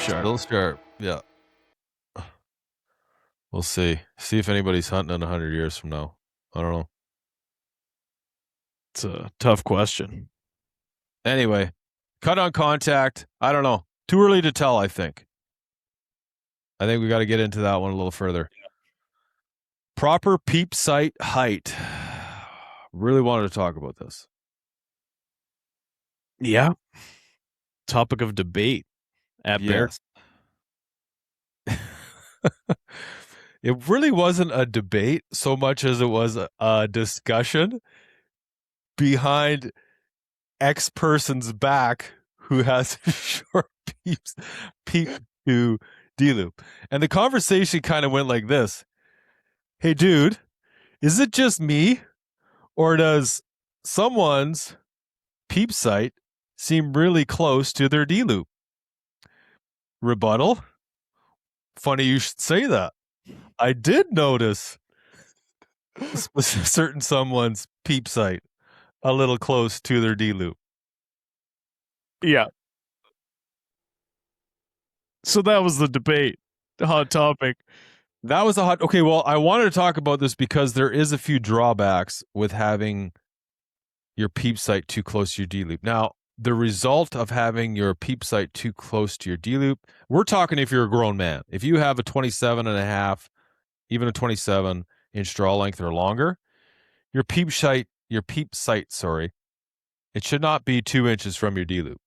sharp. Still sharp. Yeah. We'll see. See if anybody's hunting in 100 years from now. I don't know. It's a tough question. Anyway, cut on contact. I don't know. Too early to tell, I think. I think we got to get into that one a little further. Proper peep sight height. Really wanted to talk about this. Yeah. Topic of debate at Bear. It really wasn't a debate so much as it was a discussion behind X person's back who has short peep to D-loop. And the conversation kind of went like this. Hey, dude, is it just me or does someone's peep sight seem really close to their D-loop? Rebuttal? Funny you should say that. I did notice certain someone's peep sight a little close to their D-loop. Yeah. So that was the debate. The hot topic. That was a hot... Okay, well, I wanted to talk about this because there is a few drawbacks with having your peep sight too close to your D-loop. Now, the result of having your peep sight too close to your D-loop, we're talking if you're a grown man. If you have a 27 and a half, even a 27-inch draw length or longer, your peep sight, it should not be 2 inches from your D-loop.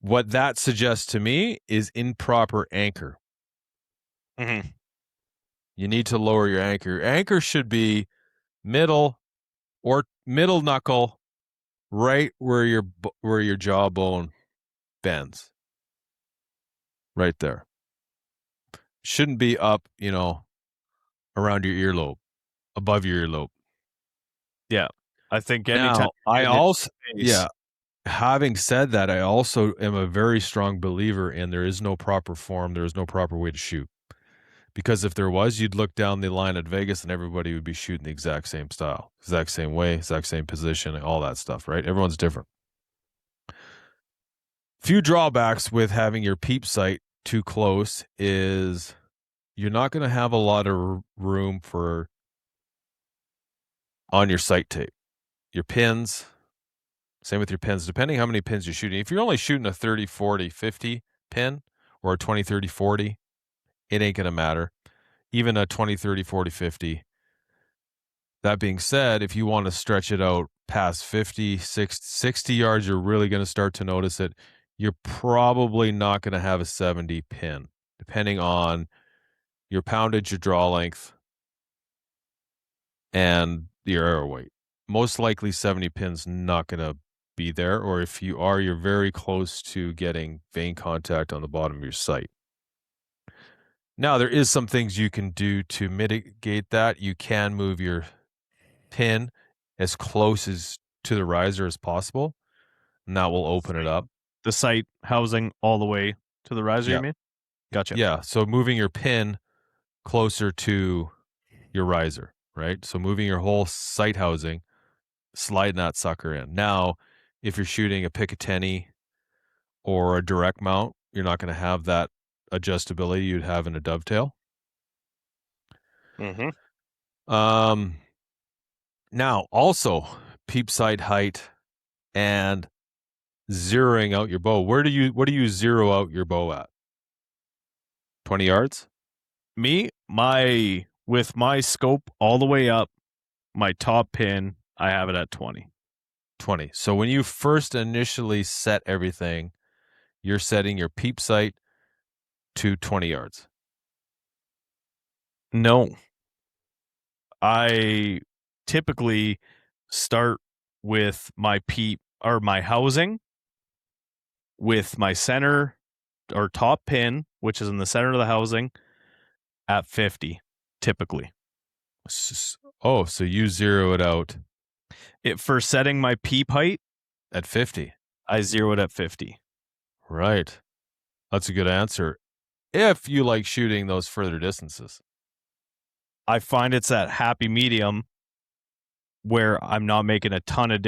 What that suggests to me is improper anchor. Mm-hmm. You need to lower your anchor. Your anchor should be middle knuckle, right where your jawbone bends. Right there. Shouldn't be up, around your earlobe, above your earlobe. Yeah. I think anytime. Having said that, I also am a very strong believer in there is no proper form, there is no proper way to shoot. Because if there was, you'd look down the line at Vegas and everybody would be shooting the exact same style, exact same way, exact same position, all that stuff, right? Everyone's different. Few drawbacks with having your peep sight too close is you're not going to have a lot of room on your sight tape. Your pins, same with your pins, depending how many pins you're shooting. If you're only shooting a 30, 40, 50 pin or a 20, 30, 40, it ain't going to matter. Even a 20, 30, 40, 50. That being said, if you want to stretch it out past 50, 60 yards, you're really going to start to notice it. You're probably not going to have a 70 pin, depending on your poundage, your draw length, and your arrow weight. Most likely 70 pins not going to be there, or if you are, you're very close to getting vein contact on the bottom of your sight. Now, there is some things you can do to mitigate that. You can move your pin as close as to the riser as possible, and that will open it up. The sight housing all the way to the riser, you mean? Gotcha. Yeah, so moving your pin closer to your riser, right? So moving your whole sight housing, sliding that sucker in. Now, if you're shooting a Picatinny or a direct mount, you're not going to have that adjustability you'd have in a dovetail. Mm-hmm. Now, also, peep sight height and zeroing out your bow. What do you zero out your bow at? 20 yards? Me, with my scope all the way up, my top pin, I have it at 20. 20. So when you first initially set everything, you're setting your peep sight to 20 yards. No. I typically start with my peep or my housing with my center or top pin, which is in the center of the housing, at 50, typically. Oh, so you zero it out. For setting my peep height at 50. I zero it at 50. Right. That's a good answer. If you like shooting those further distances. I find it's that happy medium where I'm not making a ton of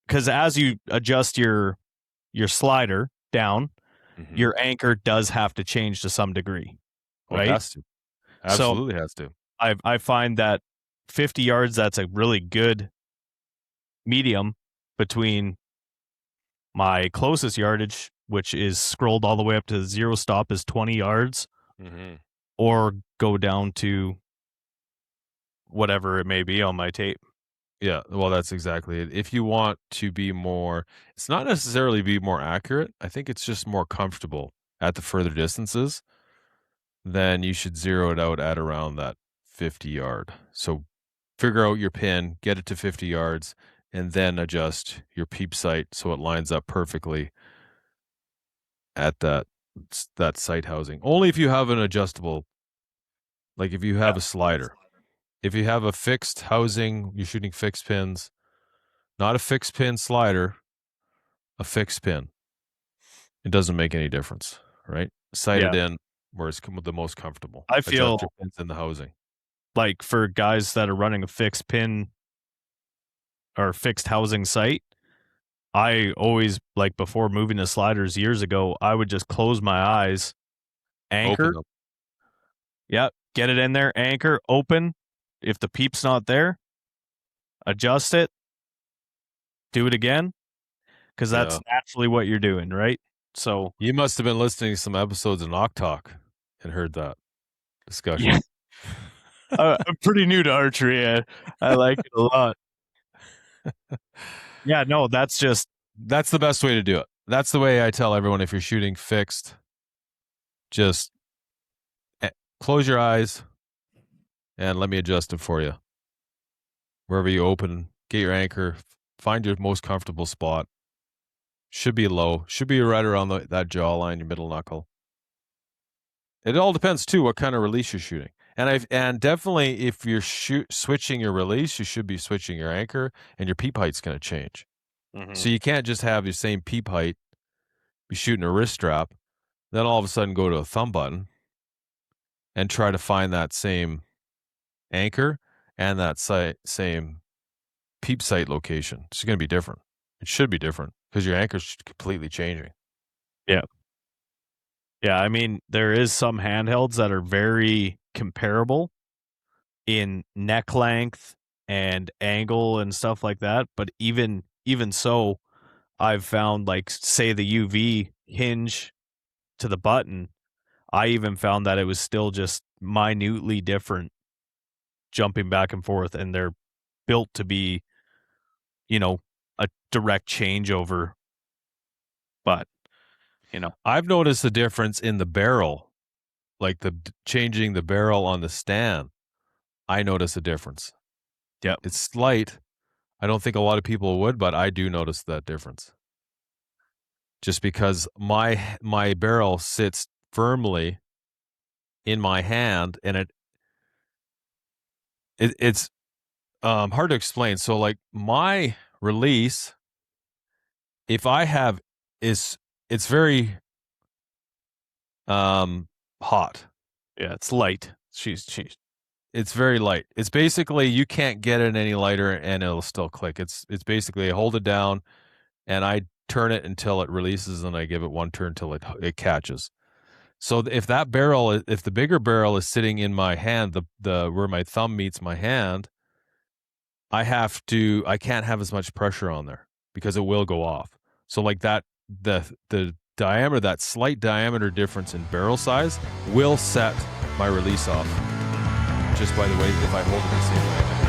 because as you adjust your slider down, Mm-hmm. your anchor does have to change to some degree, Oh, it right? has to. So Absolutely has to. I find that 50 yards, that's a really good medium between my closest yardage, which is scrolled all the way up to zero stop, is 20 yards, Mm-hmm. or go down to whatever it may be on my tape. Yeah, well, that's exactly it. If you want to be more, it's not necessarily be more accurate. I think it's just more comfortable at the further distances. Then you should zero it out at around that 50 yard. So figure out your pin, get it to 50 yards, and then adjust your peep sight so it lines up perfectly at that sight housing. Only if you have an adjustable, like if you have a slider. If you have a fixed housing, you're shooting fixed pins, not a fixed pin slider, a fixed pin. It doesn't make any difference, right? Sight it Yeah. in where it's the most comfortable. I Adjust feel your pins in the housing. like for guys that are running a fixed pin or fixed housing site, I always, like before moving to sliders years ago, I would just close my eyes, Open anchor, them. yep, get it in there, anchor, open. If the peep's not there, adjust it, do it again, because Yeah. that's naturally what you're doing, right? So You must have been listening to some episodes of Knock Talk and heard that discussion. yeah, I'm pretty new to archery. I like it a lot. Yeah, no, that's just That's the best way to do it. That's the way I tell everyone if you're shooting fixed, just close your eyes and let me adjust it for you. Wherever you open, get your anchor, find your most comfortable spot. Should be low, should be right around that jawline, your middle knuckle. It all depends too what kind of release you're shooting. And definitely if you're switching your release, you should be switching your anchor, and your peep height's going to change. So you can't just have your same peep height, be shooting a wrist strap, then all of a sudden go to a thumb button and try to find that same anchor and that same peep sight location. It's going to be different. It should be different because your anchor's completely changing. yeah. Yeah, I mean, there is some handhelds that are very comparable in neck length and angle and stuff like that, but even so, I've found, like, say the UV hinge to the button, I even found that it was still just minutely different jumping back and forth, and they're built to be, you know, a direct changeover, but, you know. I've noticed a difference in the barrel, like changing the barrel on the stand. I notice a difference. Yep. It's slight. I don't think a lot of people would, but I do notice that difference. Just because my barrel sits firmly in my hand, and it's hard to explain. So like my release, if I have is it's very hot. Yeah, it's light. It's very light. It's basically you can't get it any lighter and it'll still click. It's basically I hold it down and I turn it until it releases, and I give it one turn until it catches. So if the bigger barrel is sitting in my hand, the where my thumb meets my hand, I can't have as much pressure on there because it will go off. So like that, the diameter, that slight diameter difference in barrel size will set my release off just by the way if I hold it the same way.